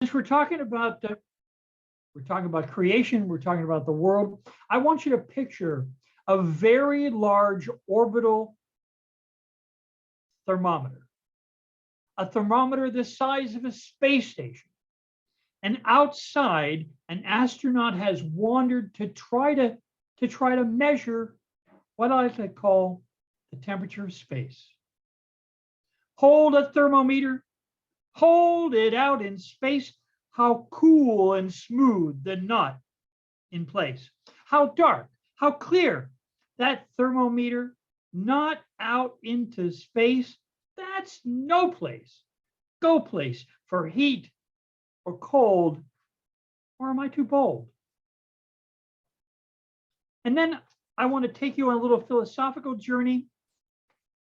Since we're talking about creation, we're talking about the world. I want you to picture a very large orbital thermometer, a thermometer the size of a space station. And outside, an astronaut has wandered to try to measure what I like to call the temperature of space. Hold a thermometer, hold it out in space. How cool and smooth the knot in place. How dark, how clear that thermometer, not out into space. That's no place, go place for heat or cold, or am I too bold? And then I want to take you on a little philosophical journey.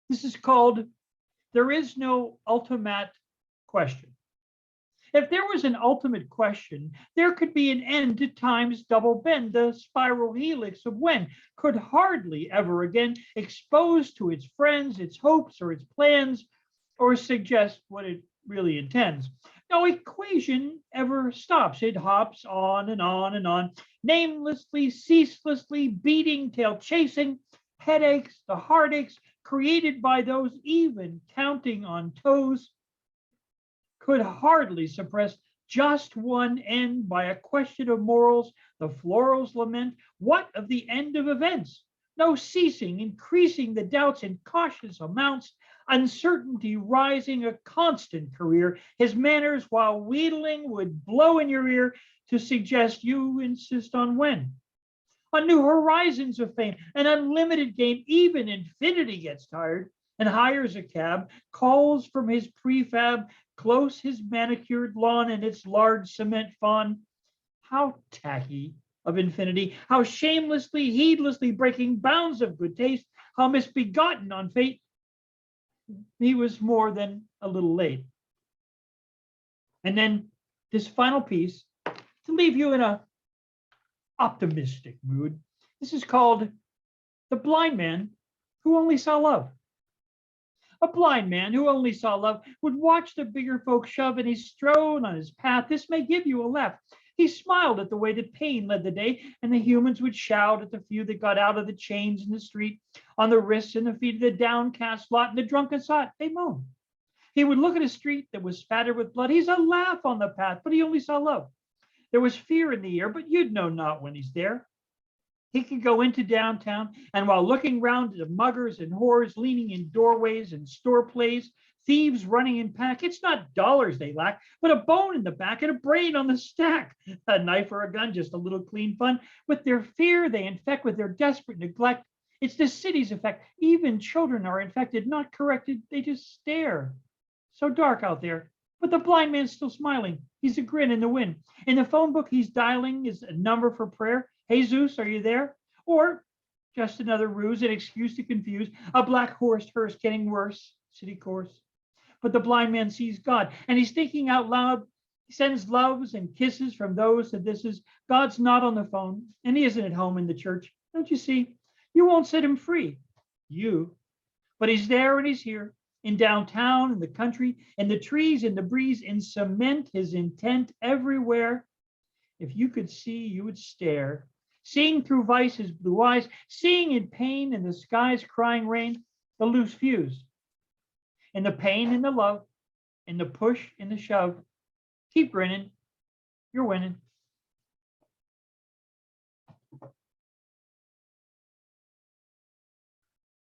This is called There Is No Ultimate Question. If there was an ultimate question, there could be an end to time's double bend. The spiral helix of when could hardly ever again expose to its friends its hopes or its plans or suggest what it really intends. No equation ever stops. It hops on and on and on, namelessly, ceaselessly, beating, tail chasing, headaches, the heartaches created by those even counting on toes could hardly suppress just one end by a question of morals. The florals lament, what of the end of events? No ceasing, increasing the doubts in cautious amounts, uncertainty rising, a constant career. His manners, while wheedling, would blow in your ear to suggest you insist on when. On new horizons of fame, an unlimited game, even infinity gets tired and hires a cab, calls from his prefab, close his manicured lawn and its large cement fawn. How tacky of infinity, how shamelessly, heedlessly breaking bounds of good taste, how misbegotten on fate. He was more than a little late. And then this final piece to leave you in a optimistic mood. This is called The Blind Man Who Only Saw Love. A blind man who only saw love would watch the bigger folk shove and he strode on his path. This may give you a laugh. He smiled at the way that pain led the day, and the humans would shout at the few that got out of the chains in the street, on the wrists and the feet of the downcast lot, and the drunken sot. They moaned. He would look at a street that was spattered with blood. He's a laugh on the path, but he only saw love. There was fear in the air, but you'd know not when he's there. He could go into downtown, and while looking round at the muggers and whores leaning in doorways and store plays, thieves running in pack, it's not dollars they lack, but a bone in the back and a brain on the stack. A knife or a gun, just a little clean fun. With their fear, they infect with their desperate neglect. It's the city's effect. Even children are infected, not corrected. They just stare. So dark out there. But the blind man's still smiling. He's a grin in the wind. In the phone book he's dialing is a number for prayer. Jesus, are you there? Or just another ruse, an excuse to confuse. A black horse hearse getting worse. City course. But the blind man sees God, and he's thinking out loud. He sends loves and kisses from those that this is. God's not on the phone, and he isn't at home in the church. Don't you see? You won't set him free. You. But he's there and he's here. In downtown, in the country, in the trees, in the breeze, in cement, his intent everywhere. If you could see, you would stare, seeing through vice's blue eyes, seeing in pain in the sky's crying rain, the loose fuse. In the pain, in the love, in the push, in the shove. Keep grinning. You're winning.